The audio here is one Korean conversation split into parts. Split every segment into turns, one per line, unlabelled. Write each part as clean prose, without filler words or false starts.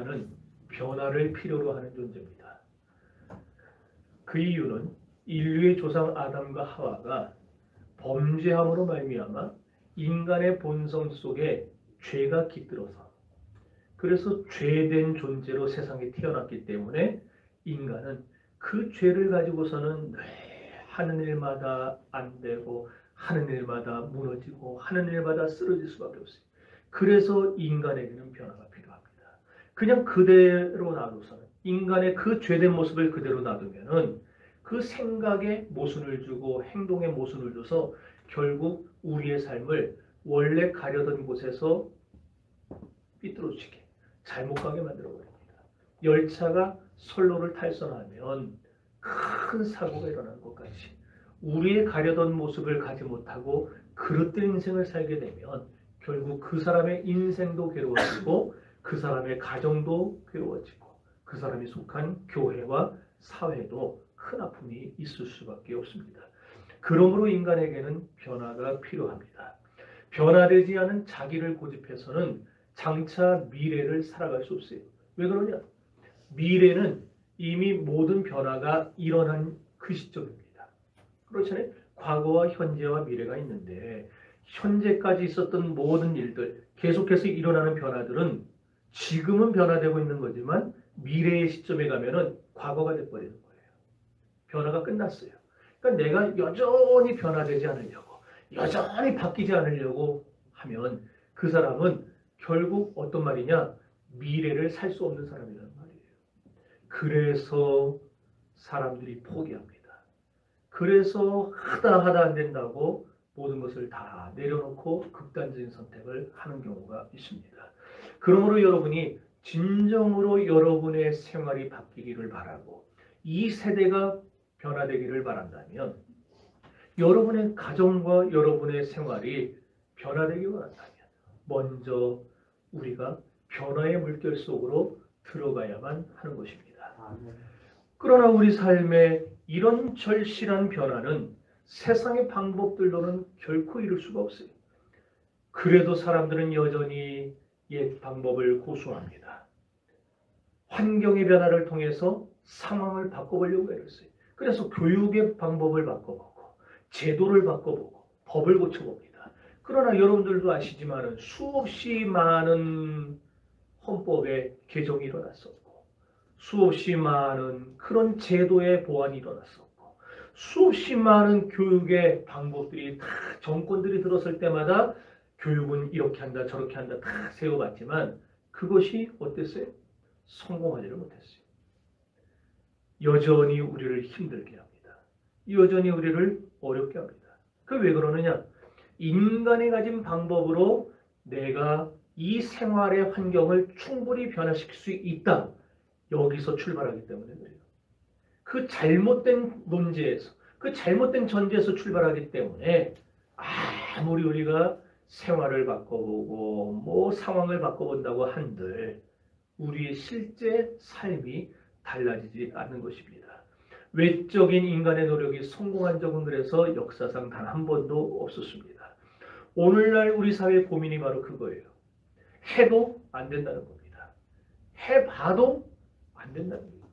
인간은 변화를 필요로 하는 존재입니다. 그 이유는 인류의 조상 아담과 하와가 범죄함으로 말미암아 인간의 본성 속에 죄가 깃들어서, 그래서 죄된 존재로 세상에 태어났기 때문에 인간은 그 죄를 가지고서는 하는 일마다 안 되고 하는 일마다 무너지고 하는 일마다 쓰러질 수밖에 없어요. 그래서 인간에게는 변화가 필요합니다. 그냥 그대로 놔둬서는, 인간의 그 죄된 모습을 그대로 놔두면은 그 생각에 모순을 주고 행동에 모순을 줘서 결국 우리의 삶을 원래 가려던 곳에서 삐뚤어지게 잘못 가게 만들어버립니다. 열차가 선로를 탈선하면 큰 사고가 일어나는 것 같이 우리의 가려던 모습을 가지 못하고 그릇된 인생을 살게 되면 결국 그 사람의 인생도 괴로워지고 그 사람의 가정도 괴로워지고 그 사람이 속한 교회와 사회도 큰 아픔이 있을 수밖에 없습니다. 그러므로 인간에게는 변화가 필요합니다. 변화되지 않은 자기를 고집해서는 장차 미래를 살아갈 수 없어요. 왜 그러냐? 미래는 이미 모든 변화가 일어난 그 시점입니다. 그렇잖아요. 과거와 현재와 미래가 있는데 현재까지 있었던 모든 일들, 계속해서 일어나는 변화들은 지금은 변화되고 있는 거지만 미래의 시점에 가면은 과거가 돼버리는 거예요. 변화가 끝났어요. 그러니까 내가 여전히 변화되지 않으려고, 여전히 바뀌지 않으려고 하면 그 사람은 결국 어떤 말이냐? 미래를 살 수 없는 사람이라는 말이에요. 그래서 사람들이 포기합니다. 그래서 하다 안 된다고 모든 것을 다 내려놓고 극단적인 선택을 하는 경우가 있습니다. 그러므로 여러분이 진정으로 여러분의 생활이 바뀌기를 바라고 이 세대가 변화되기를 바란다면, 여러분의 가정과 여러분의 생활이 변화되기 원한다면 먼저 우리가 변화의 물결 속으로 들어가야만 하는 것입니다. 그러나 우리 삶에 이런 절실한 변화는 세상의 방법들로는 결코 이룰 수가 없어요. 그래도 사람들은 여전히 옛 방법을 고수합니다. 환경의 변화를 통해서 상황을 바꿔보려고 애쓰어요. 그래서 교육의 방법을 바꿔보고 제도를 바꿔보고 법을 고쳐봅니다. 그러나 여러분들도 아시지만 수없이 많은 헌법의 개정이 일어났었고 수없이 많은 그런 제도의 보완이 일어났었고 수없이 많은 교육의 방법들이 다 정권들이 들었을 때마다 교육은 이렇게 한다 저렇게 한다 다 세워봤지만 그것이 어땠어요? 성공하지를 못했어요. 여전히 우리를 힘들게 합니다. 여전히 우리를 어렵게 합니다. 그 왜 그러느냐? 인간이 가진 방법으로 내가 이 생활의 환경을 충분히 변화시킬 수 있다. 여기서 출발하기 때문에 그래요. 그 잘못된 논지에서, 그 잘못된 전제에서 출발하기 때문에 아무리 우리가 생활을 바꿔보고 뭐 상황을 바꿔본다고 한들 우리의 실제 삶이 달라지지 않는 것입니다. 외적인 인간의 노력이 성공한 적은 그래서 역사상 단 한 번도 없었습니다. 오늘날 우리 사회의 고민이 바로 그거예요. 해도 안 된다는 겁니다. 해봐도 안 된다는 겁니다.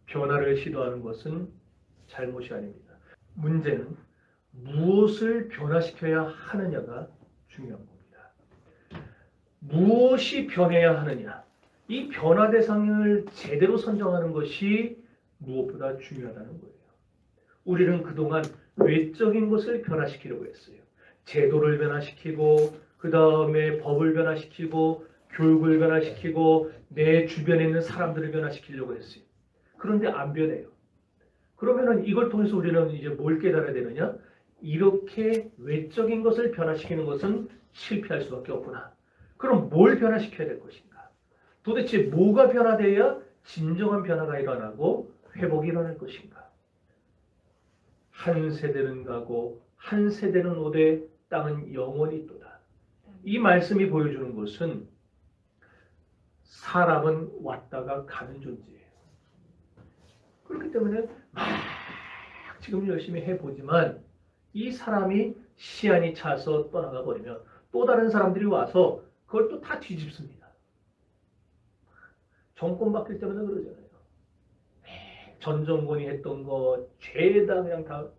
변화를 시도하는 것은 잘못이 아닙니다. 문제는 무엇을 변화시켜야 하느냐가 중요한 겁니다. 무엇이 변해야 하느냐, 이 변화 대상을 제대로 선정하는 것이 무엇보다 중요하다는 거예요. 우리는 그동안 외적인 것을 변화시키려고 했어요. 제도를 변화시키고 그 다음에 법을 변화시키고 교육을 변화시키고 내 주변에 있는 사람들을 변화시키려고 했어요. 그런데 안 변해요. 그러면은 이걸 통해서 우리는 이제 뭘 깨달아야 되느냐? 이렇게 외적인 것을 변화시키는 것은 실패할 수밖에 없구나. 그럼 뭘 변화시켜야 될 것인가? 도대체 뭐가 변화돼야 진정한 변화가 일어나고 회복이 일어날 것인가? 한 세대는 가고 한 세대는 오되 땅은 영원히 있도다. 이 말씀이 보여주는 것은 사람은 왔다가 가는 존재예요. 그렇기 때문에 막 지금 열심히 해보지만 이 사람이 시한이 차서 떠나가 버리면 또 다른 사람들이 와서 그걸 또 다 뒤집습니다. 정권 바뀔 때마다 그러잖아요. 전 정권이 했던 거 죄다 그냥 다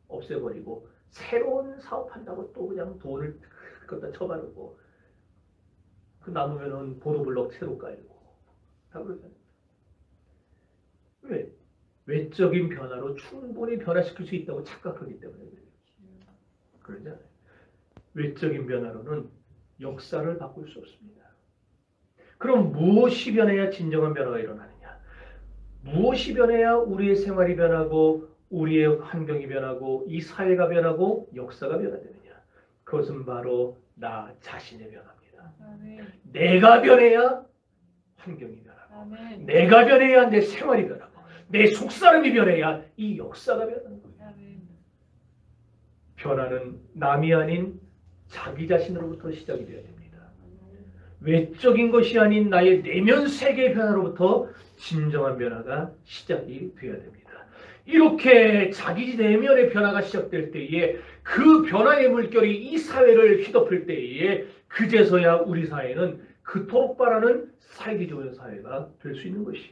없애버리고 새로운 사업한다고 또 그냥 돈을 갖다 쳐바르고 그 남으면은 보도블록 새로 깔고 다 그러잖아요. 왜? 외적인 변화로 충분히 변화시킬 수 있다고 착각하기 때문에 그래요. 그러잖아요. 외적인 변화로는 역사를 바꿀 수 없습니다. 그럼 무엇이 변해야 진정한 변화가 일어나느냐? 무엇이 변해야 우리의 생활이 변하고 우리의 환경이 변하고 이 사회가 변하고 역사가 변화되느냐? 그것은 바로 나 자신의 변화입니다.
아멘.
내가 변해야 환경이 변하고
아멘.
내가 변해야 내 생활이 변하고 내 속사람이 변해야 이 역사가 변하는 거예요.
아멘.
변화는 남이 아닌 자기 자신으로부터 시작이 되어야 됩니다. 외적인 것이 아닌 나의 내면 세계의 변화로부터 진정한 변화가 시작이 되어야 됩니다. 이렇게 자기 내면의 변화가 시작될 때에 그 변화의 물결이 이 사회를 휘덮을 때에 그제서야 우리 사회는 그토록 바라는 살기 좋은 사회가 될 수 있는 것이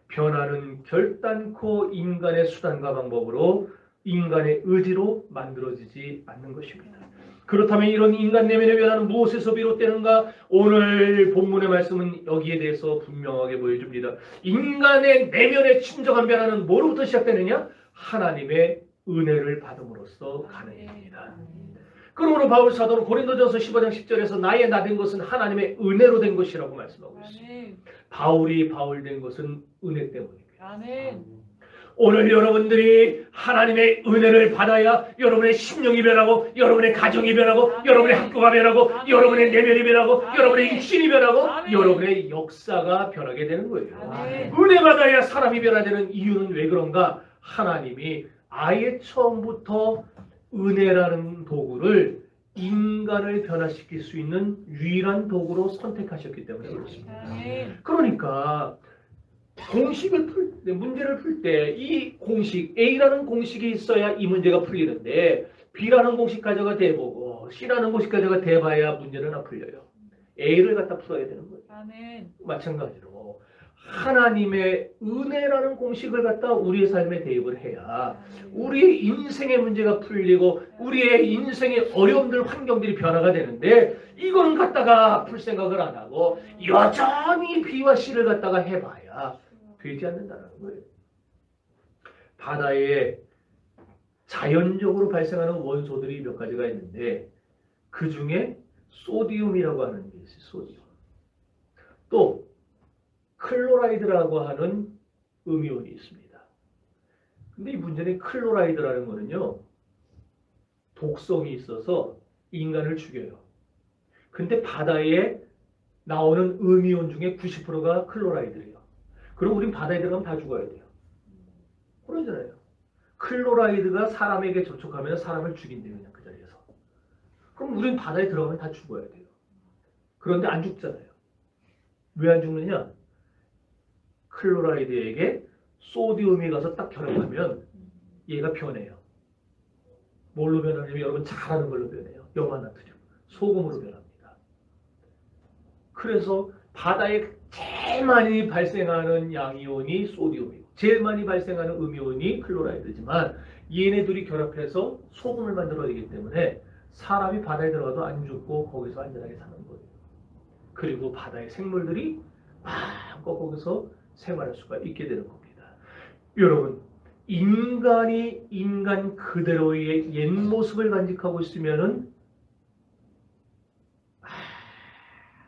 변화는 결단코 인간의 수단과 방법으로 인간의 의지로 만들어지지 않는 것입니다. 그렇다면 이런 인간 내면의 변화는 무엇에서 비롯되는가? 오늘 본문의 말씀은 여기에 대해서 분명하게 보여줍니다. 인간의 내면의 진정한 변화는 뭐로부터 시작되느냐? 하나님의 은혜를 받음으로써 가능합니다. 그러므로 바울 사도는 고린도전서 15장 10절에서 나의 나 된 것은 하나님의 은혜로 된 것이라고 말씀하고 있습니다. 바울이 바울 된 것은 은혜 때문입니다.
아멘.
오늘 여러분들이 하나님의 은혜를 받아야 여러분의 심령이 변하고 여러분의 가정이 변하고 여러분의 학교가 변하고 여러분의 내면이 변하고 여러분의 육신이 변하고 여러분의 역사가 변하게 되는 거예요. 은혜 받아야 사람이 변화되는 이유는 왜 그런가? 하나님이 아예 처음부터 은혜라는 도구를 인간을 변화시킬 수 있는 유일한 도구로 선택하셨기 때문에 그렇습니다. 그러니까 공식을 문제를 풀 때 이 공식 A라는 공식이 있어야 이 문제가 풀리는데 B라는 공식 가져가 대보고 C라는 공식 가져가 대봐야 문제는 안 풀려요. A를 갖다 풀어야 되는 거예요.
아멘.
마찬가지로 하나님의 은혜라는 공식을 갖다 우리의 삶에 대입을 해야 우리의 인생의 문제가 풀리고 우리의 인생의 어려움들 환경들이 변화가 되는데 이거는 갖다가 풀 생각을 안 하고 여전히 B와 C를 갖다가 해봐야 되지 않는다는 거예요. 바다에 자연적으로 발생하는 원소들이 몇 가지가 있는데 그 중에 소디움이라고 하는 게 있어요. 소디움. 또 클로라이드라고 하는 음이온이 있습니다. 근데 이 문제는 클로라이드라는 거는요. 독성이 있어서 인간을 죽여요. 근데 바다에 나오는 음이온 중에 90%가 클로라이드예요. 그럼 우린 바다에 들어가면 다 죽어야 돼요. 그러잖아요. 클로라이드가 사람에게 접촉하면 사람을 죽인대요. 그냥 그 자리에서. 그럼 우린 바다에 들어가면 다 죽어야 돼요. 그런데 안 죽잖아요. 왜 안 죽느냐? 클로라이드에게 소디움이 가서 딱 결합하면 얘가 변해요. 뭘로 변하냐면 여러분 잘 아는 걸로 변해요. 염화나트륨. 소금으로 변합니다. 그래서 바다에 제일 많이 발생하는 양이온이 소디움이고 제일 많이 발생하는 음이온이 클로라이드지만 얘네들이 결합해서 소금을 만들어내기 때문에 사람이 바다에 들어가도 안 죽고 거기서 안전하게 사는 거예요. 그리고 바다의 생물들이 마음껏 거기서 생활할 수가 있게 되는 겁니다. 여러분, 인간이 인간 그대로의 옛 모습을 간직하고 있으면은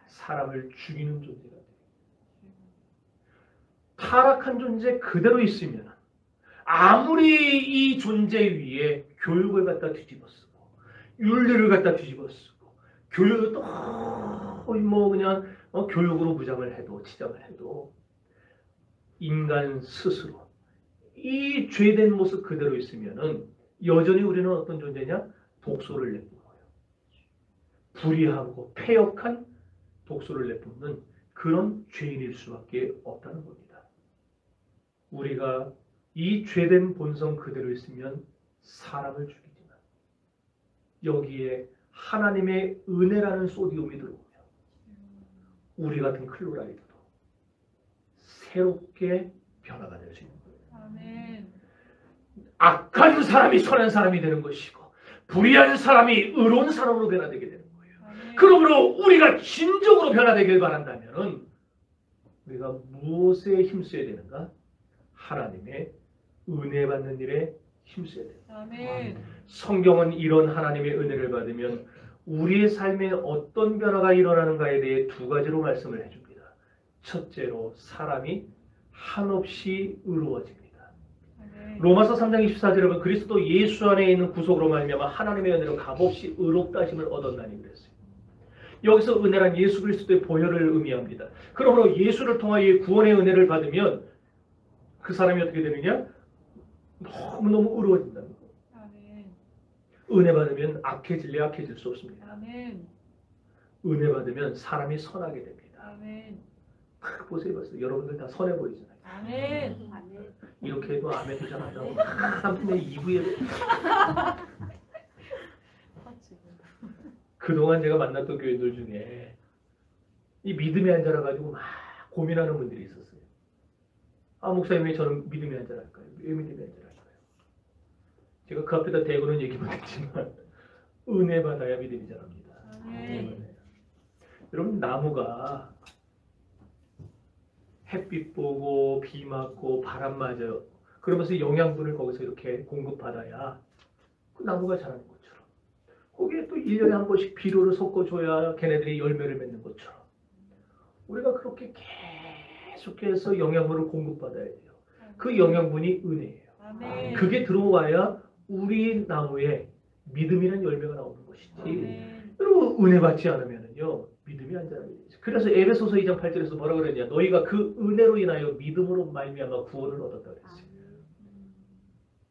사람을 죽이는 존재가 돼요. 타락한 존재 그대로 있으면 아무리 이 존재 위에 교육을 갖다 뒤집어쓰고 윤리를 갖다 뒤집어쓰고 교육을 또 뭐 그냥 교육으로 무장을 해도 치장을 해도 인간 스스로 이 죄된 모습 그대로 있으면은 여전히 우리는 어떤 존재냐? 독소를 내뿜어요. 불의하고 패역한 독소를 내뿜는 그런 죄인일 수밖에 없다는 겁니다. 우리가 이 죄된 본성 그대로 있으면 사람을 죽이지만 여기에 하나님의 은혜라는 소디움이 들어오면 우리 같은 클로라이드도 새롭게 변화가 될 수 있는 거예요.
아멘.
악한 사람이 선한 사람이 되는 것이고 불의한 사람이 의로운 사람으로 변화되게 되는 거예요.
아멘.
그러므로 우리가 진정으로 변화되길 바란다면 우리가 무엇에 힘써야 되는가? 하나님의 은혜 받는 일에 힘써야 돼요.
아멘.
성경은 이런 하나님의 은혜를 받으면 우리의 삶에 어떤 변화가 일어나는가에 대해 두 가지로 말씀을 해줍니다. 첫째로 사람이 한없이 의로워집니다.
아멘.
로마서 3장 24절에 보면 그리스도 예수 안에 있는 구속으로 말미암아 하나님의 은혜로 값없이 의롭다 하심을 얻었나니 그랬어요. 여기서 은혜란 예수 그리스도의 보혈을 의미합니다. 그러므로 예수를 통하여 구원의 은혜를 받으면 그 사람이 어떻게 되느냐? 너무너무 의로워진다는 거예요.
아멘.
은혜 받으면 악해질래 악해질 수 없습니다.
아멘.
은혜 받으면 사람이 선하게 됩니다.
아멘.
보세요, 보세요. 여러분들 다 선해 보이잖아요.
아멘.
이렇게 해도 아멘도 잘 안 나오고 한편에 2부에 그동안 제가 만났던 교회들 중에 이 믿음이 안 자라가지고 막 고민하는 분들이 있었어요. 아, 목사님 왜 저는 믿음이 안 자랄까요? 왜 믿음이 안 자랄까요? 제가 그 앞에다 대고는 얘기 못했지만 은혜 받아야 믿음이 자랍니다.
아멘.
여러분 나무가 햇빛 보고 비 맞고 바람 맞아요. 그러면서 영양분을 거기서 이렇게 공급받아야 그 나무가 자라는 것처럼 거기에 또 1년에 한 번씩 비료를 섞어줘야 걔네들이 열매를 맺는 것처럼 우리가 그렇게 계속해서 영양분을 공급받아야 돼요. 그 영양분이 은혜예요.
아멘.
그게 들어와야 우리 나무에 믿음이라는 열매가 나오는 것이지.
아멘.
여러분 은혜 받지 않으면요 믿음이 안 자라게 되죠. 그래서 에베소서 2장 8절에서 뭐라 그랬냐? 너희가 그 은혜로 인하여 믿음으로 말미암아 구원을 얻었다 그랬어요.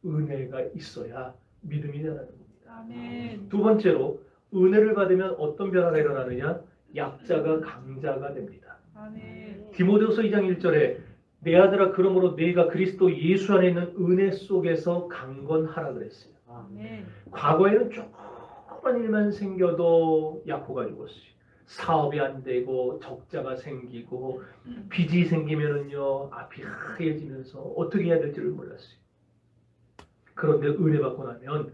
은혜가 있어야 믿음이 자라는 겁니다.
아멘.
두 번째로 은혜를 받으면 어떤 변화가 일어나느냐? 약자가 강자가 됩니다.
아멘.
디모데후서 2장 1절에 내 아들아 그러므로 너희가 그리스도 예수 안에 있는 은혜 속에서 강건하라 그랬어요.
아멘.
과거에는 조그만 일만 생겨도 약호가 죽었어요. 사업이 안 되고 적자가 생기고 빚이 생기면은요 앞이 하얘지면서 어떻게 해야 될지를 몰랐어요. 그런데 은혜 받고 나면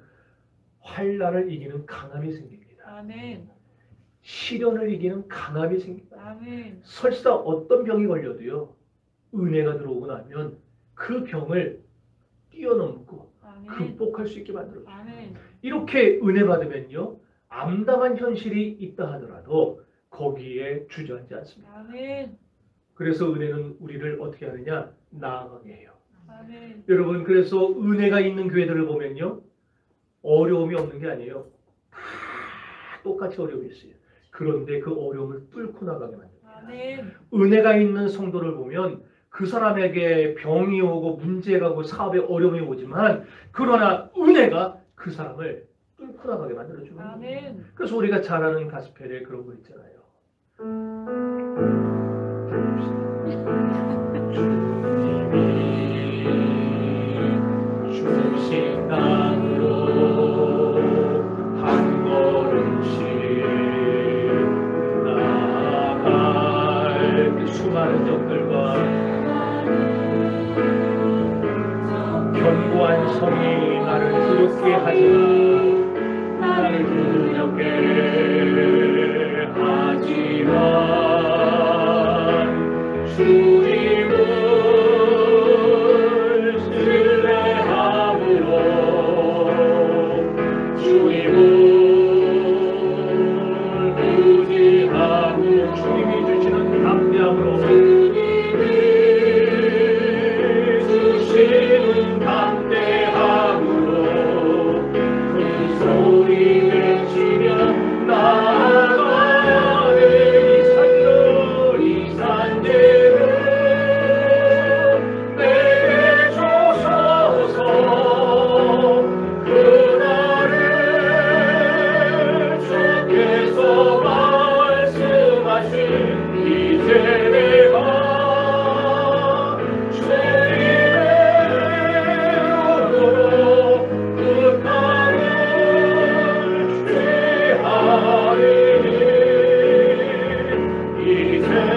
환난을 이기는 강함이 생깁니다.
아멘.
시련을 이기는 강함이 생깁니다.
아멘.
설사 어떤 병이 걸려도요 은혜가 들어오고 나면 그 병을 뛰어넘고
아멘.
극복할 수 있게 만들어줘요.
아멘.
이렇게 은혜 받으면요 암담한 현실이 있다 하더라도 거기에 주저앉지 않습니다.
아멘.
그래서 은혜는 우리를 어떻게 하느냐? 나아가게 해요.
아멘.
여러분 그래서 은혜가 있는 교회들을 보면요 어려움이 없는 게 아니에요. 다 똑같이 어려움이 있어요. 그런데 그 어려움을 뚫고 나가게 만듭니다.
아멘.
은혜가 있는 성도를 보면 그 사람에게 병이 오고 문제가 오고 사업에 어려움이 오지만 그러나 은혜가 그 사람을 뚫고 나가게 만들어주는 거예요.
아멘.
그래서 우리가 잘 아는 가스펠에 그런 거 있잖아요. 주님 식당으로 한 걸음씩 나아갈 그 수많은 적들과 견고한 성이 나를 두렵게 하지만 나를 두렵게 하지만 주님을 신뢰함으로 주님을 의지하고 주님이 주시는 담대함으로 주시는 담대함으로 큰 소리 외치며 나아가는 이 산들을 내게 주소서. 그날을 주께서 말씀하신 이제 내가 이제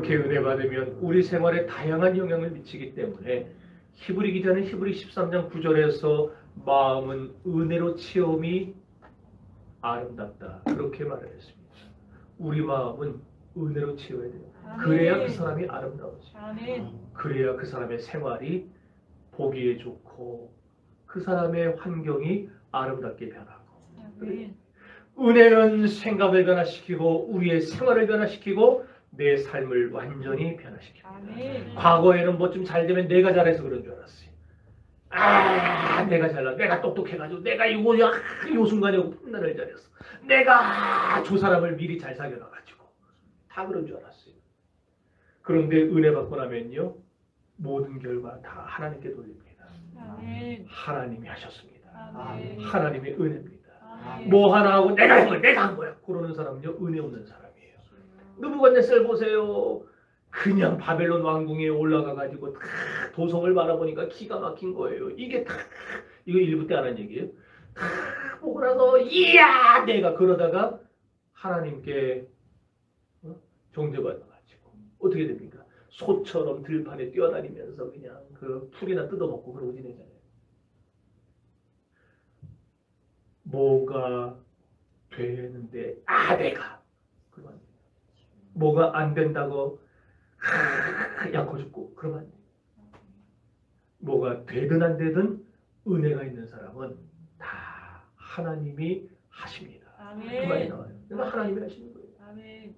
그렇게 은혜 받으면 우리 생활에 다양한 영향을 미치기 때문에 히브리 기자는 히브리 13장 9절에서 마음은 은혜로 체험이 아름답다 그렇게 말했습니다. 우리 마음은 은혜로 채워야 돼요. 그래야 그 사람이 아름다워지.
아멘.
그래야 그 사람의 생활이 보기에 좋고 그 사람의 환경이 아름답게 변하고.
아멘.
은혜는 생각을 변화시키고 우리의 생활을 변화시키고 내 삶을 완전히 변화시킵니다.
아멘.
과거에는 뭐 좀 잘 되면 내가 잘해서 그런 줄 알았어요. 내가 잘나, 내가 똑똑해가지고 내가 요 순간에 판단을 잘했어. 내가 저 사람을 미리 잘 사귀어놔가지고 다 그런 줄 알았어요. 그런데 은혜 받고 나면요 모든 결과 다 하나님께 돌립니다.
아멘.
하나님이 하셨습니다.
아멘.
하나님의 은혜입니다.
아멘.
뭐 하나 하고 내가 한 거야. 그러는 사람은요 은혜 없는 사람이에요. 느부갓네살 보세요. 그냥 바벨론 왕궁에 올라가가지고 다 도성을 바라보니까 기가 막힌 거예요. 이게 다 이거 일부 때 안 한 얘기예요. 다 보고 나서 이야 내가 그러다가 하나님께 정죄받아가지고 어떻게 됩니까? 소처럼 들판에 뛰어다니면서 그냥 그 풀이나 뜯어먹고 그러고 지내잖아요. 뭐가 되는데 내가 그러면 뭐가 안 된다고 약호 죽고 그러면 안 돼요. 뭐가 되든 안 되든 은혜가 있는 사람은 다 하나님이 하십니다. 그 말이 나와요. 그러니까 하나님이 하시는 거예요.
아멘.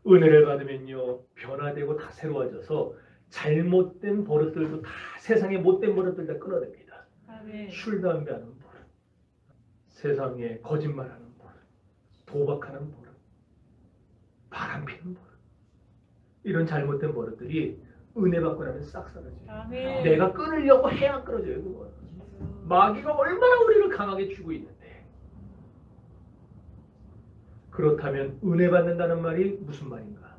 은혜를 받으면요 변화되고 다 새로워져서 잘못된 버릇들도 다 세상에 못된 버릇들 다 끊어냅니다.
아멘.
술 담배 하는 버릇, 세상에 거짓말하는 버릇, 도박하는 버릇, 바람 피는 버릇 이런 잘못된 버릇들이 은혜 받고 나면 싹 사라져요.
아멘.
내가 끊으려고 해야 끊어져요. 그거. 마귀가 얼마나 우리를 강하게 쥐고 있는데. 그렇다면 은혜 받는다는 말이 무슨 말인가?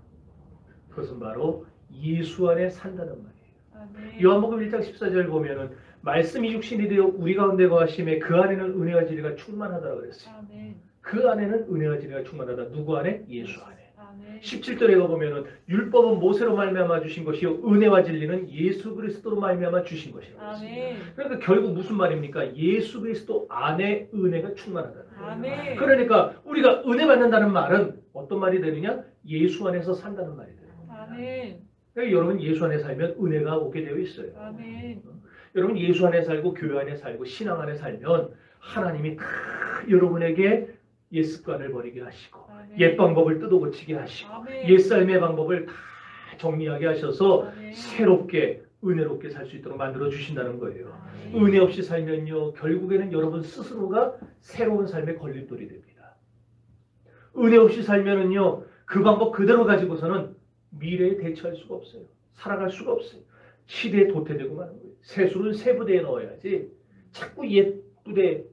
그것은 바로 예수 안에 산다는 말이에요.
아멘.
요한복음 1장 14절 보면은 말씀이 육신이 되어 우리 가운데 거하심에 그 안에는 은혜와 진리가 충만하다고 그랬어요.
아멘.
그 안에는 은혜와 진리가 충만하다. 누구 안에? 예수 안에.
아멘.
17절에 가보면은 율법은 모세로 말미암아 주신 것이요 은혜와 진리는 예수 그리스도로 말미암아 주신 것이라고 했습니다.
아멘.
그러니까 결국 무슨 말입니까? 예수 그리스도 안에 은혜가 충만하다는 거예요.
아멘.
그러니까 우리가 은혜 받는다는 말은 어떤 말이 되느냐? 예수 안에서 산다는 말이 되는 겁니다.
아멘.
그러니까 여러분 예수 안에 살면 은혜가 오게 되어 있어요.
아멘.
여러분 예수 안에 살고 교회 안에 살고 신앙 안에 살면 하나님이 다 여러분에게 옛 습관을 버리게 하시고
아멘.
옛 방법을 뜯어고치게 하시고
아멘.
옛 삶의 방법을 다 정리하게 하셔서
아멘.
새롭게 은혜롭게 살 수 있도록 만들어 주신다는 거예요.
아멘.
은혜 없이 살면요 결국에는 여러분 스스로가 새로운 삶의 걸림돌이 됩니다. 은혜 없이 살면은요 그 방법 그대로 가지고서는 미래에 대처할 수가 없어요. 살아갈 수가 없어요. 시대에 도태되고 마는 거예요. 새술은 새 부대에 넣어야지 자꾸 옛 부대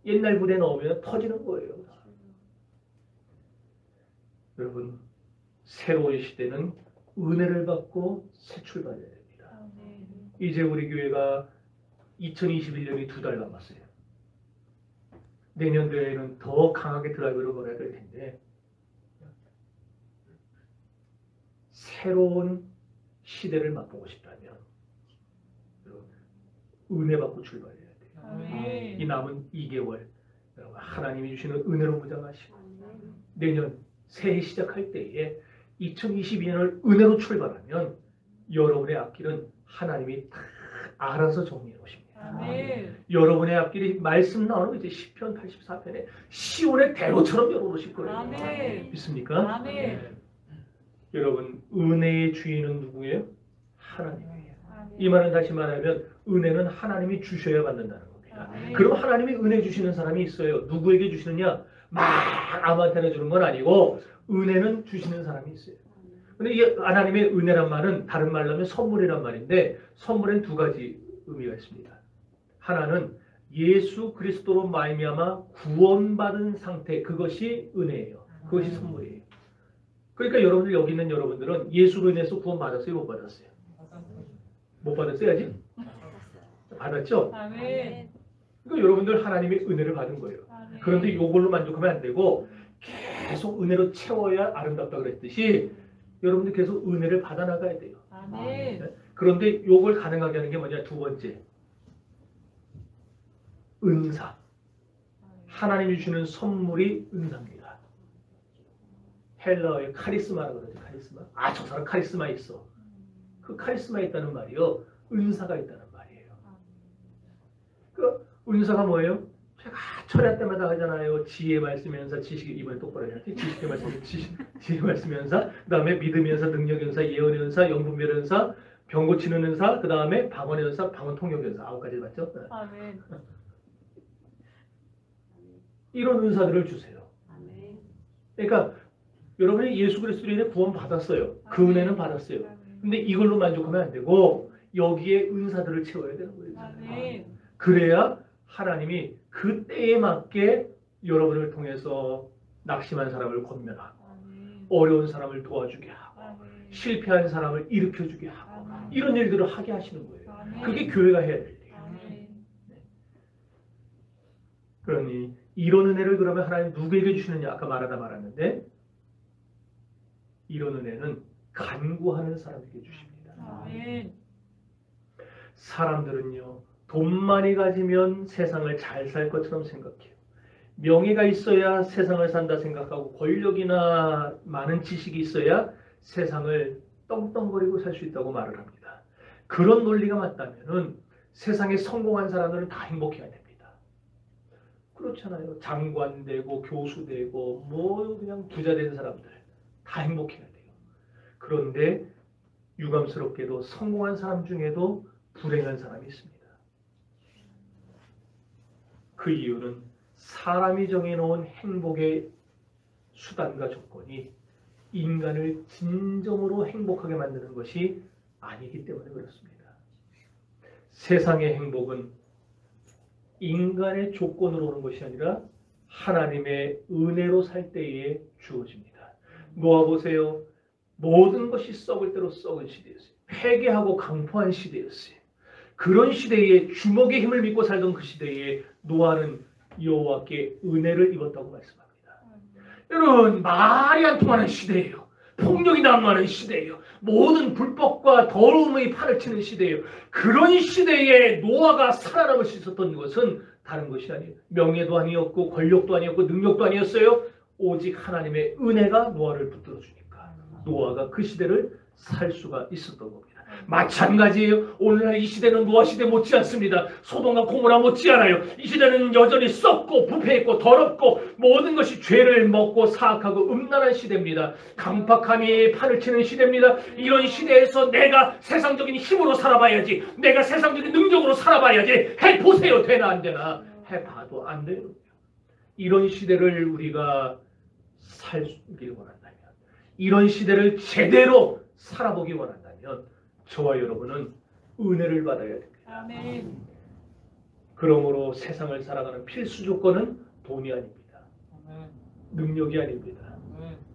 옛날 부대에 넣으면 터지는 거예요. 여러분 새로운 시대는 은혜를 받고 새 출발해야 됩니다.
아멘.
이제 우리 교회가 2021년이 2달 남았어요. 내년도에는 더 강하게 드라이브를 걸어야 될 텐데 새로운 시대를 맛보고 싶다면 은혜 받고 출발해야 돼요.
아멘.
이 남은 2개월 여러분 하나님이 주시는 은혜로 무장하시고 내년 새해 시작할 때에 2022년을 은혜로 출발하면 여러분의 앞길은 하나님이 다 알아서 정리해 놓으십니다.
아멘.
여러분의 앞길이 말씀 나오는 이제 시편 84편에 시온의 대로처럼 열어놓으실 거예요.
아멘.
믿습니까?
아멘.
네. 여러분 은혜의 주인은 누구예요? 하나님이에요.
아멘.
이 말은 다시 말하면 은혜는 하나님이 주셔야 받는다는 겁니다.
아멘.
그럼 하나님이 은혜 주시는 사람이 있어요. 누구에게 주시느냐? 막 아무한테나 주는 건 아니고 은혜는 주시는 사람이 있어요. 근데 이 하나님의 은혜란 말은 다른 말로 하면 선물이란 말인데 선물엔 두 가지 의미가 있습니다. 하나는 예수 그리스도로 말미암아 구원받은 상태 그것이 은혜예요. 그것이 선물이에요. 그러니까 여러분들 여기 있는 여러분들은 예수로 인해서 구원받았어요? 못 받았어요? 못 받았어야지? 받았죠?
아멘.
그러니까 여러분들 하나님의 은혜를 받은 거예요.
아멘.
그런데 이걸로 만족하면 안 되고 계속 은혜로 채워야 아름답다 그랬듯이 여러분들 계속 은혜를 받아 나가야 돼요.
아멘.
그런데 이걸 가능하게 하는 게 뭐냐? 두 번째, 은사. 하나님이 주는 선물이 은사입니다. 헬라어의 카리스마라고 그러죠. 카리스마. 아, 저 사람 카리스마 있어. 그 카리스마 있다는 말이요, 은사가 있다는 말이에요. 그 은사가 뭐예요? 제가 철야 때마다 하잖아요. 지혜 말씀 연사, 지식, 이번에 똑바로 해야지. 지식의 말씀, 지혜 말씀 연사, 그 다음에 믿음 연사, 능력 연사, 예언 연사, 영분별 연사, 병 고치는 은사, 그 다음에 방언 연사, 방언 통역 연사, 9가지 맞죠?
아멘.
이런 은사들을 주세요. 그러니까 여러분이 예수 그리스도로 인해 구원 받았어요. 그 은혜는 받았어요. 근데 이걸로 만족하면 안 되고 여기에 은사들을 채워야 되는 거예요.
아멘.
그래야 하나님이 그 때에 맞게 여러분을 통해서 낙심한 사람을 권면하고
아멘.
어려운 사람을 도와주게 하고
아멘.
실패한 사람을 일으켜주게 하고
아멘.
이런 일들을 하게 하시는 거예요.
아멘.
그게 교회가 해야 될 일이에요.
아멘.
그러니 이런 은혜를 그러면 하나님 누구에게 주시느냐? 아까 말하다 말았는데 이런 은혜는 간구하는 사람에게 주십니다.
아멘.
사람들은요, 돈 많이 가지면 세상을 잘 살 것처럼 생각해요. 명예가 있어야 세상을 산다 생각하고 권력이나 많은 지식이 있어야 세상을 떵떵거리고 살 수 있다고 말을 합니다. 그런 논리가 맞다면은 세상에 성공한 사람들은 다 행복해야 됩니다. 그렇잖아요. 장관 되고 교수 되고 뭐 그냥 부자 된 사람들 다 행복해야 돼요. 그런데 유감스럽게도 성공한 사람 중에도 불행한 사람이 있습니다. 그 이유는 사람이 정해놓은 행복의 수단과 조건이 인간을 진정으로 행복하게 만드는 것이 아니기 때문에 그렇습니다. 세상의 행복은 인간의 조건으로 오는 것이 아니라 하나님의 은혜로 살 때에 주어집니다. 놓아보세요. 모든 것이 썩을 대로 썩은 시대였어요. 회개하고 강포한 시대였어요. 그런 시대에 주먹의 힘을 믿고 살던 그 시대에 노아는 여호와께 은혜를 입었다고 말씀합니다. 여러분, 말이 안 통하는 시대예요. 폭력이 난무하는 시대예요. 모든 불법과 더러움의 판을 치는 시대예요. 그런 시대에 노아가 살아남을 수 있었던 것은 다른 것이 아니에요. 명예도 아니었고 권력도 아니었고 능력도 아니었어요. 오직 하나님의 은혜가 노아를 붙들어 주니까 노아가 그 시대를 살 수가 있었던 겁니다. 마찬가지예요. 오늘날 이 시대는 노아 시대 못지 않습니다. 소돔과 고모라 못지 않아요. 이 시대는 여전히 썩고 부패했고 더럽고 모든 것이 죄를 먹고 사악하고 음란한 시대입니다. 강팍함이 판을 치는 시대입니다. 이런 시대에서 내가 세상적인 힘으로 살아봐야지, 내가 세상적인 능력으로 살아봐야지, 해보세요. 되나 안 되나? 해봐도 안 돼요. 이런 시대를 우리가 살길 원한다면, 이런 시대를 제대로 살아보기 원한다면 저와 여러분은 은혜를 받아야 됩니다.
아멘.
그러므로 세상을 살아가는 필수 조건은 돈이 아닙니다. 능력이 아닙니다.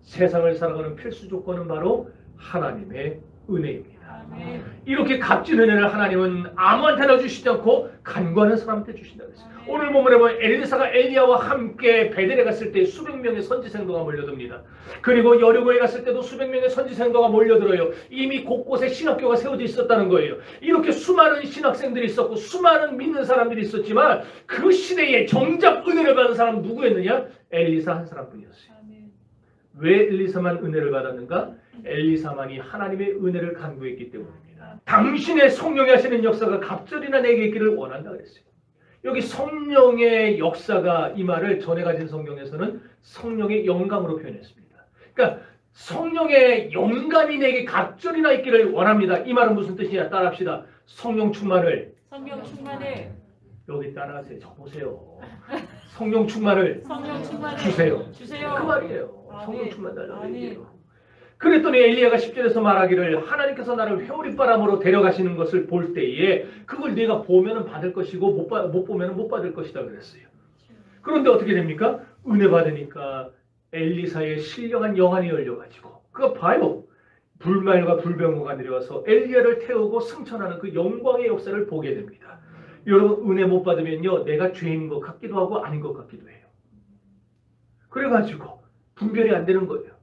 세상을 살아가는 필수 조건은 바로 하나님의 은혜입니다.
아멘.
이렇게 값진 은혜를 하나님은 아무한테나 주시지 않고 간구하는 사람한테 주신다고 했어요. 오늘 본문에 보면 엘리사가 엘리야와 함께 베델에 갔을 때 수백 명의 선지생도가 몰려듭니다. 그리고 여리고에 갔을 때도 수백 명의 선지생도가 몰려들어요. 이미 곳곳에 신학교가 세워져 있었다는 거예요. 이렇게 수많은 신학생들이 있었고 수많은 믿는 사람들이 있었지만 그 시대에 정작 은혜를 받은 사람은 누구였느냐? 엘리사 한 사람뿐이었어요.
아멘.
왜 엘리사만 은혜를 받았는가? 엘리사만이 하나님의 은혜를 간구했기 때문입니다. 당신의 성령이 하시는 역사가 갑절이나 내게 있기를 원한다 그랬어요. 여기 성령의 역사가 이 말을 전에 가진 성경에서는 성령의 영감으로 표현했습니다. 그러니까 성령의 영감이 내게 갑절이나 있기를 원합니다. 이 말은 무슨 뜻이냐? 따라합시다. 성령 충만을,
성령 충만을,
여기 따라하세요. 적보세요. 성령 충만을
성령 충만을
주세요.
주세요.
그 말이에요.
아멘.
성령 충만 달라고
아멘.
얘기해요. 그랬더니 엘리야가 10절에서 말하기를 하나님께서 나를 회오리바람으로 데려가시는 것을 볼 때에 그걸 내가 보면은 받을 것이고 못 보면은 못 받을 것이다 그랬어요. 그런데 어떻게 됩니까? 은혜 받으니까 엘리사의 신령한 영안이 열려가지고 그거 봐요. 불말과 불병거가 내려와서 엘리야를 태우고 승천하는 그 영광의 역사를 보게 됩니다. 여러분, 은혜 못 받으면요 내가 죄인 것 같기도 하고 아닌 것 같기도 해요. 그래가지고 분별이 안 되는 거예요.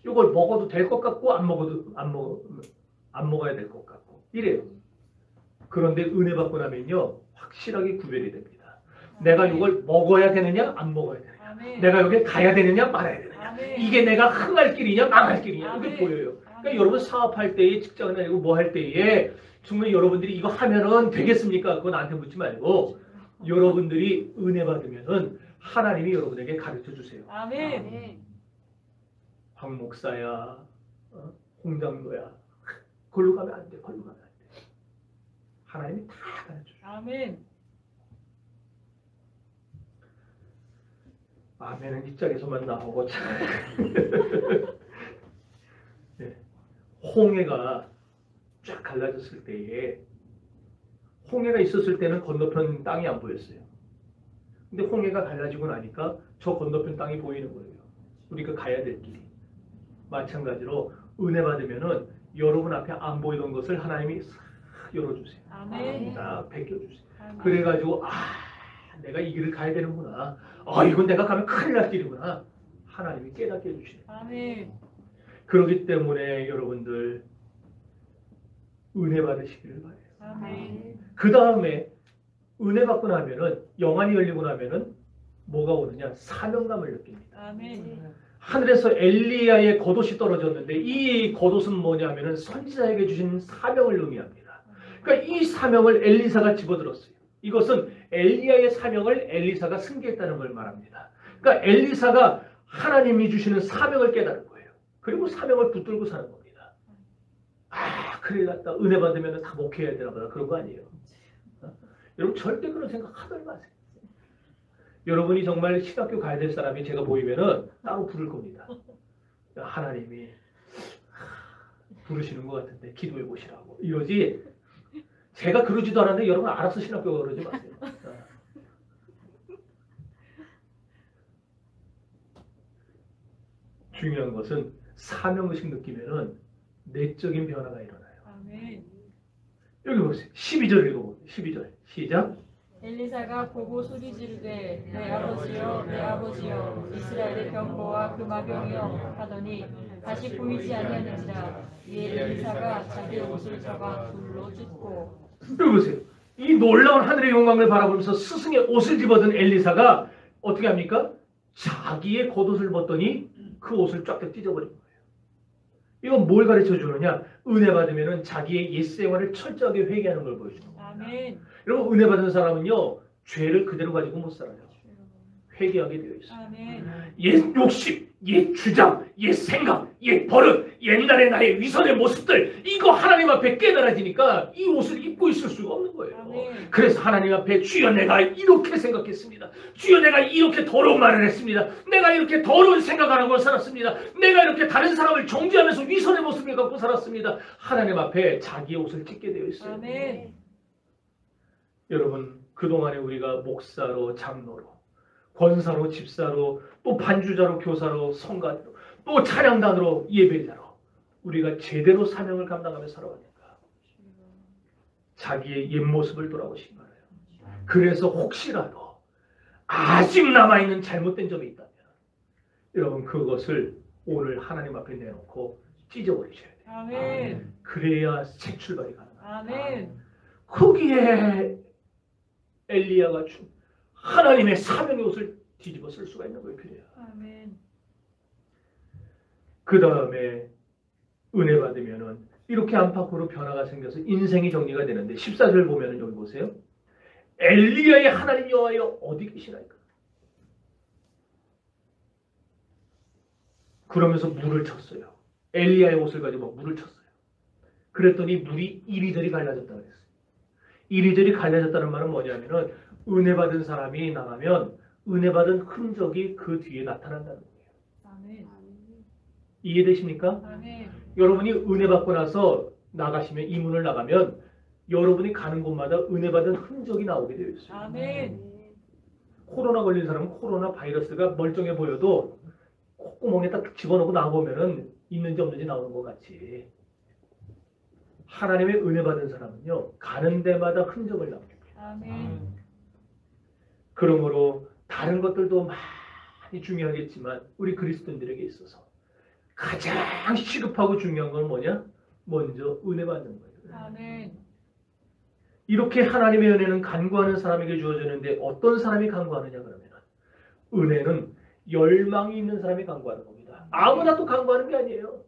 이걸 먹어도 될 것 같고 안 먹어야 될 것 같고 이래요. 그런데 은혜 받고 나면요 확실하게 구별이 됩니다. 내가 이걸 먹어야 되느냐 안 먹어야 되느냐,
아멘.
내가 여기 가야 되느냐 말아야 되느냐,
아멘.
이게 내가 흥할 길이냐 망할 길이냐 이게
아멘.
보여요. 그러니까
아멘.
여러분 사업할 때에 직장이나 이거 뭐 할 때에 정말 여러분들이 이거 하면은 되겠습니까? 그거 나한테 묻지 말고 여러분들이 은혜 받으면은 하나님이 여러분에게 가르쳐 주세요.
아멘.
황 목사야, 홍장로야, 걸로 가면 안 돼, 걸로 가면 안 돼. 하나님이 다 가르쳐 줘요.
아멘.
아멘은 입장에서만 나오고 참. 네. 홍해가 쫙 갈라졌을 때에 홍해가 있었을 때는 건너편 땅이 안 보였어요. 근데 홍해가 갈라지고 나니까 저 건너편 땅이 보이는 거예요. 우리가 가야 될 길이. 마찬가지로 은혜 받으면은 여러분 앞에 안 보이던 것을 하나님이 싹 열어주세요.
아멘.
딱 베껴주세요.
아멘.
그래가지고 내가 이 길을 가야 되는구나. 이건 내가 가면 큰일 날 길이구나. 하나님이 깨닫게 해주시네요.
아멘.
그렇기 때문에 여러분들 은혜 받으시기를 바래요.
아멘.
그 다음에 은혜 받고 나면은 영안이 열리고 나면은 뭐가 오느냐? 사명감을 느낍니다.
아멘.
하늘에서 엘리야의 겉옷이 떨어졌는데 이 겉옷은 뭐냐면은 선지자에게 주신 사명을 의미합니다. 그러니까 이 사명을 엘리사가 집어들었어요. 이것은 엘리야의 사명을 엘리사가 승계했다는 걸 말합니다. 그러니까 엘리사가 하나님이 주시는 사명을 깨달은 거예요. 그리고 사명을 붙들고 사는 겁니다. 큰일 났다. 은혜 받으면 다 목회해야 되나 보다. 그런 거 아니에요. 여러분 절대 그런 생각 하지 마세요. 여러분이 정말 신학교 가야 될 사람이 제가 보이면은 따로 부를 겁니다. 하나님이 부르시는 것 같은데 기도해 보시라고 이러지. 제가 그러지도 않았는데 여러분 알아서 신학교 그러지 마세요. 중요한 것은 사명의식 느끼면은 내적인 변화가 일어나요.
아멘.
여기 보세요. 12절 읽어보세요. 12절 시작.
엘리사가 보고 소리 지르되 내 아버지여 내 아버지여 이스라엘의 병거와 금화병이여 하더니 다시 보이지 아니하는지라. 이에 엘리사가 자기 옷을 잡아 돌로 찢고.
여기 보세요. 이 놀라운 하늘의 영광을 바라보면서 스승의 옷을 집어든 엘리사가 어떻게 합니까? 자기의 겉옷을 벗더니 그 옷을 쫙 찢어버린 거예요. 이건 뭘 가르쳐 주느냐? 은혜 받으면 자기의 옛 생활을 철저하게 회개하는 걸 보여주는 겁니다.
아멘.
여러분 은혜 받은 사람은요 죄를 그대로 가지고 못 살아요. 회개하게 되어 있어요.
아멘.
옛 욕심, 옛 주장, 옛 생각, 옛 버릇, 옛날의 나의 위선의 모습들 이거 하나님 앞에 깨달아지니까 이 옷을 입고 있을 수가 없는 거예요.
아멘.
그래서 하나님 앞에 주여 내가 이렇게 생각했습니다. 주여 내가 이렇게 더러운 말을 했습니다. 내가 이렇게 더러운 생각을 하고 살았습니다. 내가 이렇게 다른 사람을 정죄하면서 위선의 모습을 갖고 살았습니다. 하나님 앞에 자기의 옷을 찢게 되어 있어요.
아멘.
여러분 그동안에 우리가 목사로 장로로 권사로 집사로 또 반주자로 교사로 성가대로 또 찬양단으로 예배자로 우리가 제대로 사명을 감당하며 살아왔는가? 자기의 옛 모습을 돌아보시기 바라요. 그래서 혹시라도 아직 남아있는 잘못된 점이 있다면 여러분 그것을 오늘 하나님 앞에 내놓고 찢어버리셔야 돼요.
아멘.
그래야 새 출발이 가능합니다.
아멘.
거기에 엘리야가 준 하나님의 사명의 옷을 뒤집어 쓸 수가 있는 거예요. 그래야.
아멘.
그 다음에 은혜 받으면은 이렇게 안팎으로 변화가 생겨서 인생이 정리가 되는데 14절 보면은 여기 보세요. 엘리야의 하나님 여호와여 어디 계시나이까? 그러면서 물을 쳤어요. 엘리야의 옷을 가지고 물을 쳤어요. 그랬더니 물이 이리저리 갈라졌다 그랬어요. 이리저리 갈라졌다는 말은 뭐냐면은 은혜 받은 사람이 나가면 은혜 받은 흔적이 그 뒤에 나타난다는 거예요.
아멘.
이해되십니까?
아멘.
여러분이 은혜 받고 나서 나가시면 이 문을 나가면 여러분이 가는 곳마다 은혜 받은 흔적이 나오게 되어 있어요.
아멘.
코로나 걸린 사람은 코로나 바이러스가 멀쩡해 보여도 콧구멍에 딱 집어넣고 나보면은 있는지 없는지 나오는 것 같이 하나님의 은혜 받은 사람은요 가는 데마다 흔적을 남깁니다.
아멘.
그러므로 다른 것들도 대단히 중요하겠지만 우리 그리스도인들에게 있어서 가장 시급하고 중요한 건 뭐냐? 먼저 은혜 받는 거예요.
아멘.
이렇게 하나님의 은혜는 간구하는 사람에게 주어지는데 어떤 사람이 간구하느냐 그러면 은혜는 열망이 있는 사람이 간구하는 겁니다. 아무나 또 간구하는 게 아니에요.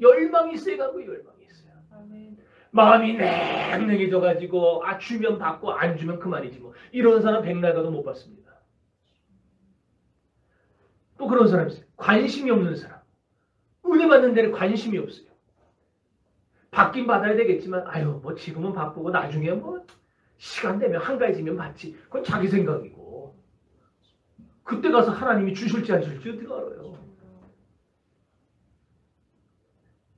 열망이 있어야 간구, 열망이 있어요.
아멘.
마음이 냉랭해져가지고 주면 받고 안 주면 그만이지 뭐. 이런 사람 백날 가도 못 받습니다. 또 그런 사람 있어요. 관심이 없는 사람. 은혜 받는 데는 관심이 없어요. 받긴 받아야 되겠지만 뭐 지금은 바쁘고 나중에 뭐 시간 되면 한가해지면 받지. 그건 자기 생각이고 그때 가서 하나님이 주실지 안 주실지 어떻게 알아요.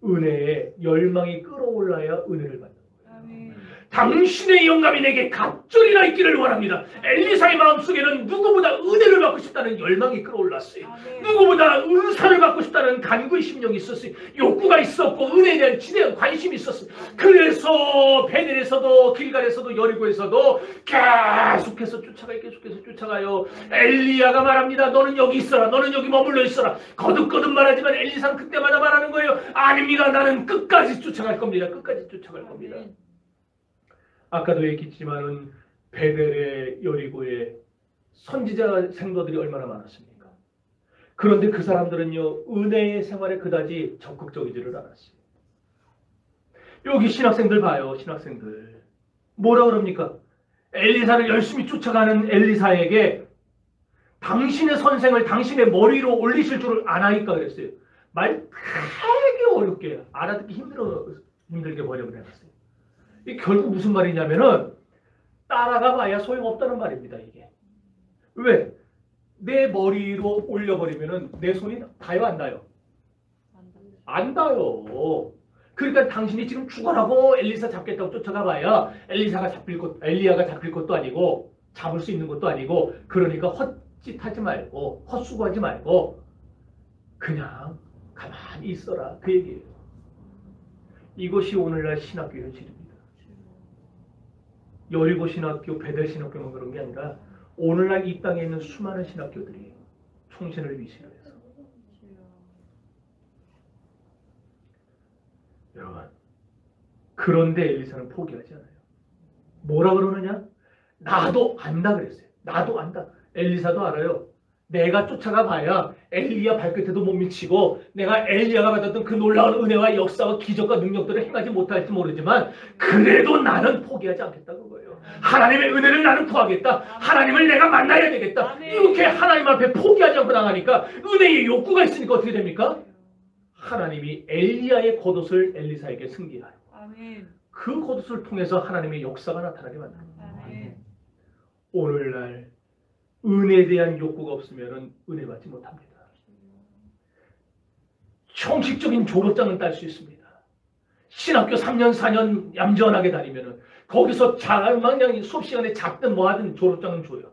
은혜에 열망이 끌어올라야 은혜를 받는 거예요.
아멘.
당신의 영감이 내게 갑절이나 있기를 원합니다. 엘리사의 마음속에는 누구보다 은혜를 받고 싶다는 열망이 끌어올랐어요.
아멘.
누구보다 은사를 받고 싶다는 간구의 심령이 있었어요. 욕구가 있었고 은혜에 대한 지대한 관심이 있었어요. 그래서 베델에서도 길갈에서도 여리고에서도 계속해서 쫓아가요. 엘리야가 말합니다. 너는 여기 있어라. 너는 여기 머물러 있어라. 거듭거듭 말하지만 엘리사는 그때마다 말하는 거예요. 아닙니다. 나는 끝까지 쫓아갈 겁니다. 끝까지 쫓아갈 겁니다.
아멘.
아까도 얘기했지만은 베델의 여리고에 선지자 생도들이 얼마나 많았습니까? 그런데 그 사람들은요 은혜의 생활에 그다지 적극적이지를 않았어요. 여기 신학생들 봐요. 신학생들 뭐라 그럽니까? 엘리사를 열심히 쫓아가는 엘리사에게 당신의 선생을 당신의 머리로 올리실 줄을 아나이까 그랬어요. 말 되게 어렵게 알아듣기 힘들게 번역을 해놨어요. 이게 결국 무슨 말이냐면은 따라가 봐야 소용없다는 말입니다. 이게 왜? 내 머리로 올려버리면은 내 손이 닿아요 안 닿아요? 안 닿아요. 그러니까 당신이 지금 죽어라고 엘리사 잡겠다고 쫓아가 봐야 엘리야가 잡힐 것도 아니고 잡을 수 있는 것도 아니고 그러니까 헛짓하지 말고 헛수고하지 말고 그냥 가만히 있어라 그 얘기예요. 이것이 오늘날 신학교 현실입니다. 여리고 신학교, 베델 신학교만 그런 게 아니라 오늘날 이 땅에 있는 수많은 신학교들이 총신을 위시로 해서 여러분 그런데 엘리사는 포기하지 않아요. 뭐라 그러느냐? 나도 안다 그랬어요. 나도 안다. 엘리사도 알아요. 내가 쫓아가 봐야 엘리야 발끝에도 못 미치고 내가 엘리야가 받았던 그 놀라운 은혜와 역사와 기적과 능력들을 행하지 못할지 모르지만 그래도 나는 포기하지 않겠다 그거예요. 하나님의 은혜를 나는 구하겠다. 하나님을 내가 만나야 되겠다. 이렇게 하나님 앞에 포기하지 않고 나가니까 은혜의 욕구가 있으니까 어떻게 됩니까? 하나님이 엘리야의 겉옷을 엘리사에게 승계하여 그 겉옷을 통해서 하나님의 역사가 나타나게 만듭니다. 오늘날 은혜에 대한 욕구가 없으면 은혜 받지 못합니다. 형식적인 졸업장은 딸 수 있습니다. 신학교 3년 4년 얌전하게 다니면 거기서 자망냥 수업 시간에 잡든 뭐하든 졸업장은 줘요.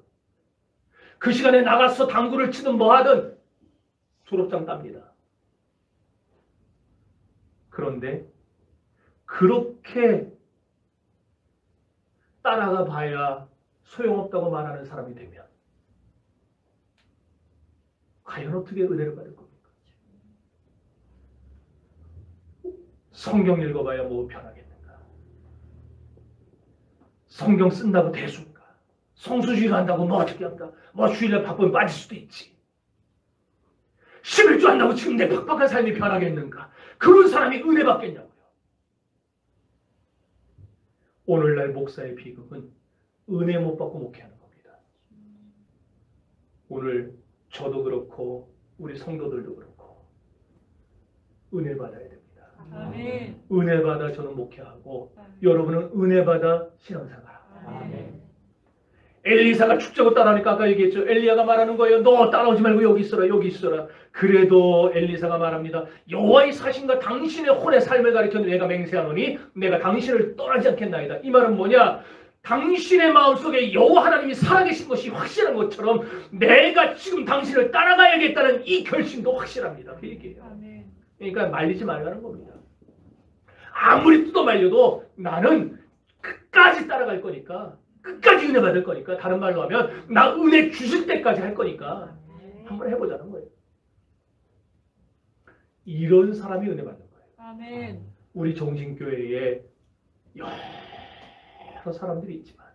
그 시간에 나가서 당구를 치든 뭐하든 졸업장 땁니다. 그런데 그렇게 따라가 봐야 소용없다고 말하는 사람이 되면 과연 어떻게 은혜를 받을 겁니까? 성경 읽어봐야 뭐 변하겠는가? 성경 쓴다고 대수인가? 성수주의를 한다고 뭐 어떻게 한다? 뭐 주일날 바쁘면 빠질 수도 있지. 11주 한다고 지금 내 팍팍한 삶이 변하겠는가? 그런 사람이 은혜 받겠냐고요. 오늘날 목사의 비극은 은혜 못 받고 목회하는 겁니다. 오늘 저도 그렇고 우리 성도들도 그렇고 은혜 받아야 됩니다.
아멘.
은혜 받아 저는 목회하고 여러분은 은혜 받아 신앙생활하고.
아멘.
엘리사가 축제고 따라하니까 아까 얘기했죠. 엘리야가 말하는 거예요. 너 따라오지 말고 여기 있어라 여기 있어라. 그래도 엘리사가 말합니다. 여호와의 사신과 당신의 혼의 삶을 가리켜 내가 맹세하노니 내가 당신을 떠나지 않겠나이다. 이 말은 뭐냐? 당신의 마음속에 여호와 하나님이 살아계신 것이 확실한 것처럼 내가 지금 당신을 따라가야겠다는 이 결심도 확실합니다. 그 얘기예요.
아멘.
그러니까 말리지 말라는 겁니다. 아무리 뜯어 말려도 나는 끝까지 따라갈 거니까 끝까지 은혜 받을 거니까 다른 말로 하면 나 은혜 주실 때까지 할 거니까 한번 해보자는 거예요. 이런 사람이 은혜 받는 거예요.
아멘.
우리 정신교회에 여러 사람들이 있지만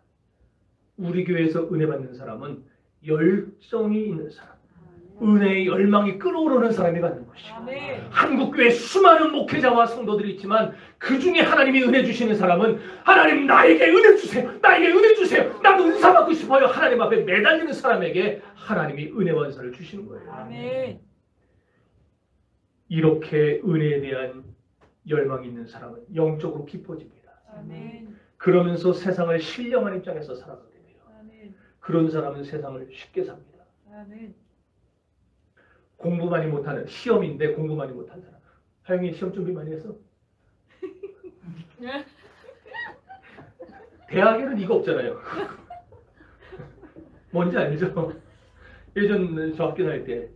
우리 교회에서 은혜 받는 사람은 열정이 있는 사람, 은혜의 열망이 끓어오르는 사람이 받는 것이고,
아멘.
한국교회 수많은 목회자와 성도들이 있지만 그 중에 하나님이 은혜 주시는 사람은 하나님 나에게 은혜 주세요. 나에게 은혜 주세요. 나도 은사 받고 싶어요. 하나님 앞에 매달리는 사람에게 하나님이 은혜 원사를 주시는 거예요.
아멘.
이렇게 은혜에 대한 열망이 있는 사람은 영적으로 깊어집니다.
아멘.
그러면서 세상을 신령한 입장에서 살아가게 돼요.
아멘.
그런 사람은 세상을 쉽게 삽니다.
아멘.
공부 많이 못하는, 시험인데 공부 많이 못한 사람. 하영이 시험 준비 많이 했어? 대학에는 이거 없잖아요. 뭔지 알죠? 예전 저 학교 다닐 때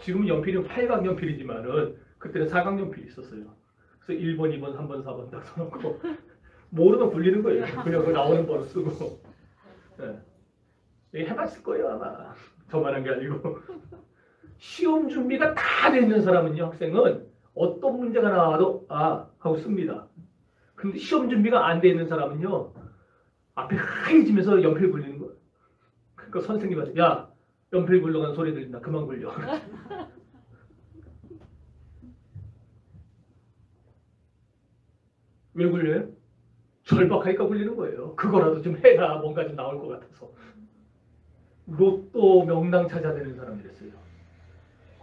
지금 연필은 8강 연필이지만은 그때는 4강 연필이 있었어요. 그래서 1번, 2번, 3번, 4번 딱 써놓고 모르면 굴리는 거예요. 그냥 그 나오는 번호 쓰고. 네. 해봤을 거예요 아마. 저만 한 게 아니고. 시험 준비가 다 돼 있는 사람은요, 학생은 어떤 문제가 나와도 아 하고 씁니다. 근데 시험 준비가 안 돼 있는 사람은요, 앞에 하얘지면서 연필 굴리는 거예요. 그러니까 선생님한테 야 연필 굴러가는 소리 들린다. 그만 굴려. 왜 굴려요? 절박하니까 굴리는 거예요. 그거라도 좀 해야 뭔가 좀 나올 것 같아서. 로또 명당 찾아야 되는 사람이랬어요.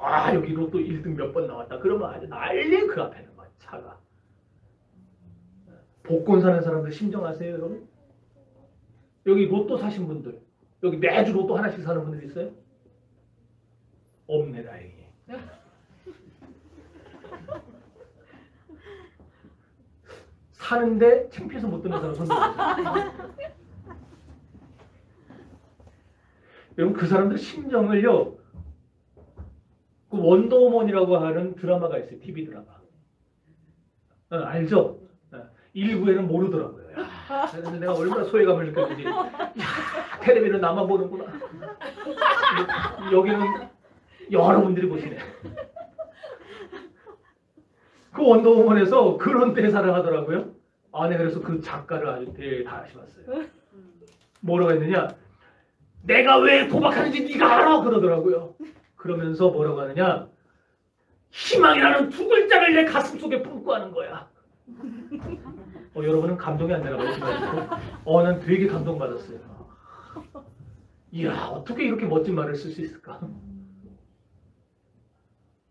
아 여기 로또 1등 몇 번 나왔다. 그러면 아주 난리 그 앞에는 막 차가. 복권 사는 사람들 심정 아세요 여러분? 여기 로또 사신 분들, 여기 매주 로또 하나씩 사는 분들 있어요? 없네 다행히. 사는데 창피해서 못 드는 사람 손 들어보세요. 여러분 그 사람들 심정을요, 그 원더우먼이라고 하는 드라마가 있어요. TV 드라마. 알죠? 일부에는 모르더라고요. 야, 내가 얼마나 소외감을 느꼈는지. 야, 텔레비는 나만 보는구나. 여기는 여러분들이 보시네. 그 원더우먼에서 그런 대사를 하더라고요. 아, 네, 그래서 그 작가를 아주 대단하시봤어요. 뭐라고 했느냐? 내가 왜 도박하는지 네가 알아? 그러더라고요. 그러면서 뭐라고 하느냐? 희망이라는 두 글자를 내 가슴속에 품고 하는 거야. 여러분은 감동이 안 되나 봐요. 난 되게 감동받았어요. 이야, 어떻게 이렇게 멋진 말을 쓸 수 있을까?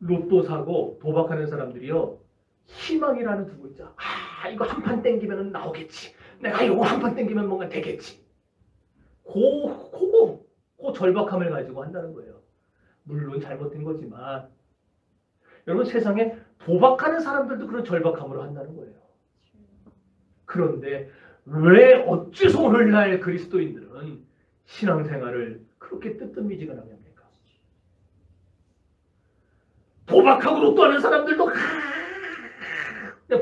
로또 사고 도박하는 사람들이요, 희망이라는 두 글자. 아, 이거 한 판 땡기면 나오겠지. 내가 이거 한 판 땡기면 뭔가 되겠지. 그 절박함을 가지고 한다는 거예요. 물론 잘못된 거지만 여러분 세상에 도박하는 사람들도 그런 절박함으로 한다는 거예요. 그런데 왜 어째서 오늘날 그리스도인들은 신앙생활을 그렇게 뜨뜻미지근하게 합니까? 도박하고 로또 하는 사람들도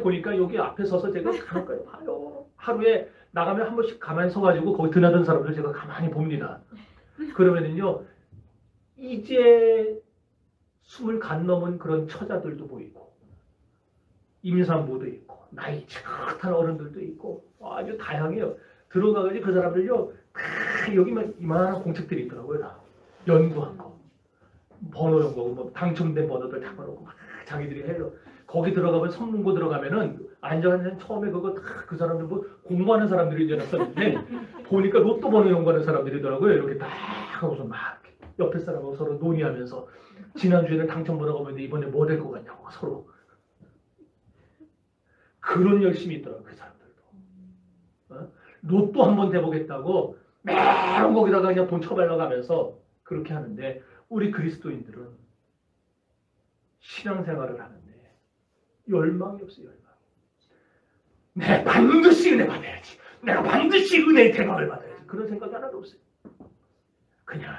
보니까 여기 앞에 서서 제가 가까이 봐요. 하루에 나가면 한 번씩 가만히 서가지고 거기 드나든 사람들 제가 가만히 봅니다. 그러면은요, 이제 20 간 넘은 그런 처자들도 보이고, 임산부도 있고, 나이 지긋한 어른들도 있고, 아주 다양해요. 들어가가지고 그 사람들요, 여기만 이만한 공책들이 있더라고요. 다 연구한 거, 번호 연구하고, 뭐 당첨된 번호들 다 걸어놓고 막 자기들이 해요. 거기 들어가면 선문고 들어가면은 앉아있는 처음에 그거 그 사람들 뭐 공부하는 사람들이 이제 났었는데 보니까 로또 번호 연구하는 사람들이더라고요. 이렇게 딱 하고서 막 옆에 사람하고 서로 논의하면서 지난주에는 당첨 번호가 뭐였는데 이번에 뭐 될 것 같냐고 서로 그런 열심이 있더라고요. 그 사람들도. 로또 한번 대보겠다고 매번 거기다가 그냥 돈 처발라 가면서 그렇게 하는데 우리 그리스도인들은 신앙생활을 하는데 열망이 없어요. 열망. 내가 반드시 은혜 받아야지. 내가 반드시 은혜의 대박을 받아야지. 그런 생각이 하나도 없어요. 그냥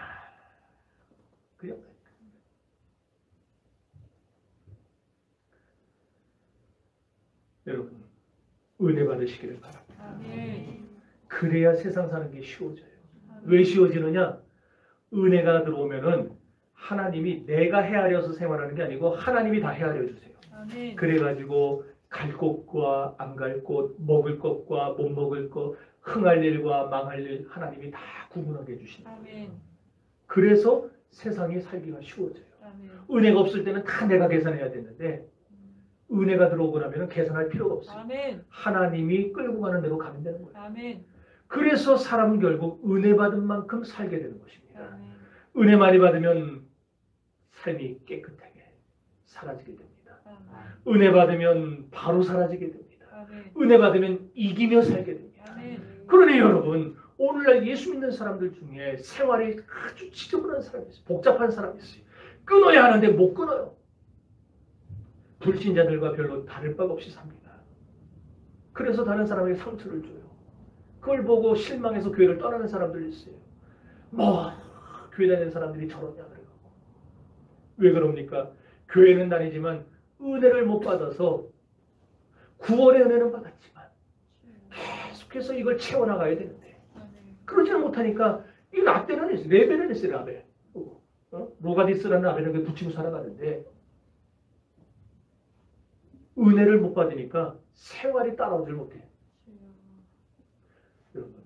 여러분 은혜 받으시기를 바랍니다.
아멘.
그래야 세상 사는 게 쉬워져요. 왜 쉬워지느냐? 은혜가 들어오면은 하나님이 내가 헤아려서 생활하는 게 아니고 하나님이 다 헤아려 주세요.
아멘.
그래가지고 갈 곳과 안 갈 곳, 먹을 것과 못 먹을 것, 흥할 일과 망할 일 하나님이 다 구분하게 해주신다.
아멘.
그래서 세상이 살기가 쉬워져요.
아멘.
은혜가 없을 때는 다 내가 계산해야 되는데 은혜가 들어오고 나면 계산할 필요가 없어요.
아멘.
하나님이 끌고 가는 대로 가면 되는 거예요.
아멘.
그래서 사람은 결국 은혜 받은 만큼 살게 되는 것입니다.
아멘.
은혜 많이 받으면 삶이 깨끗하게 사라지게 됩니다.
아멘.
은혜 받으면 바로 사라지게 됩니다.
아멘.
은혜 받으면 이기며 살게 됩니다.
아멘.
그러니 여러분, 오늘날 예수 믿는 사람들 중에 생활이 아주 지저분한 사람이 있어요. 복잡한 사람이 있어요. 끊어야 하는데 못 끊어요. 불신자들과 별로 다를 바가 없이 삽니다. 그래서 다른 사람에게 상처를 줘요. 그걸 보고 실망해서 교회를 떠나는 사람들이 있어요. 뭐 교회 다니는 사람들이 저러냐 그래요. 왜 그럽니까? 교회는 다니지만 은혜를 못 받아서 구원의 은혜는 받았지만 계속해서 이걸 채워나가야 되는데 그러지는 못하니까 이 라떼는 있어요. 레벨은 있어요. 라벨. 로가디스라는 라벨을 붙이고 살아가는데 은혜를 못 받으니까 생활이 따라오질 못해요. 여러분,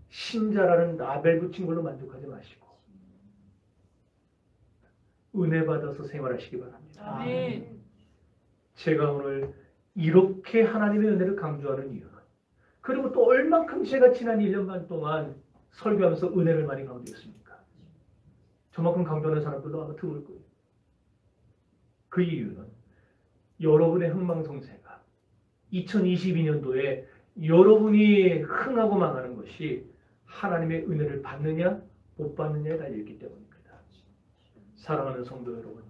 신자라는 라벨 붙인 걸로 만족하지 마시고 은혜 받아서 생활하시기 바랍니다.
아멘.
제가 오늘 이렇게 하나님의 은혜를 강조하는 이유는 그리고 또 얼만큼 제가 지난 1년 반 동안 설교하면서 은혜를 많이 강조했습니까? 저만큼 강조하는 사람들도 아마 드물 거예요. 그 이유는 여러분의 흥망성쇠가 2022년도에 여러분이 흥하고 망하는 것이 하나님의 은혜를 받느냐 못 받느냐에 달려있기 때문입니다. 사랑하는 성도 여러분,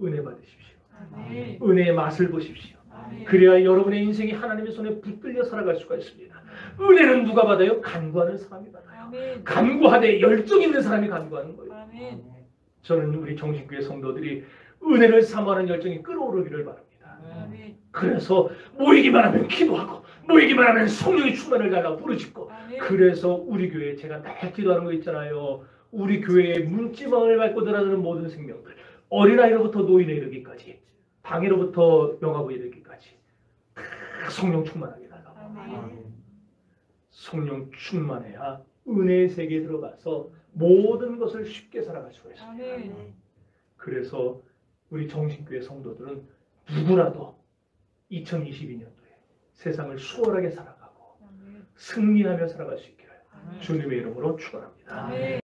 은혜 받으십시오.
아멘.
은혜의 맛을 보십시오.
아멘.
그래야 여러분의 인생이 하나님의 손에 붙들려 살아갈 수가 있습니다. 은혜는 누가 받아요? 간구하는 사람이 받아요.
아멘.
간구하되 열정 있는 사람이 간구하는 거예요.
아멘.
저는 우리 정신교회 성도들이 은혜를 사모하는 열정이 끌어오르기를 바랍니다.
아멘.
그래서 모이기만 하면 기도하고 모이기만 하면 성령의 충만을 달라고 부르짖고
아멘.
그래서 우리 교회에 제가 날 기도하는 거 있잖아요. 우리 교회에 문지방을 밟고 들어가는 모든 생명들 어린아이로부터 노인에 이르기까지 방해로부터 영화부에 이르기까지 다 성령 충만하게 달라고.
아멘.
성령 충만해야 은혜의 세계에 들어가서 모든 것을 쉽게 살아갈 수가 있습니다.
아멘.
그래서 우리 정신교회 성도들은 누구라도 2022년도에 세상을 수월하게 살아가고
아멘.
승리하며 살아갈 수 있기를
아멘.
주님의 이름으로 축원합니다.
아멘.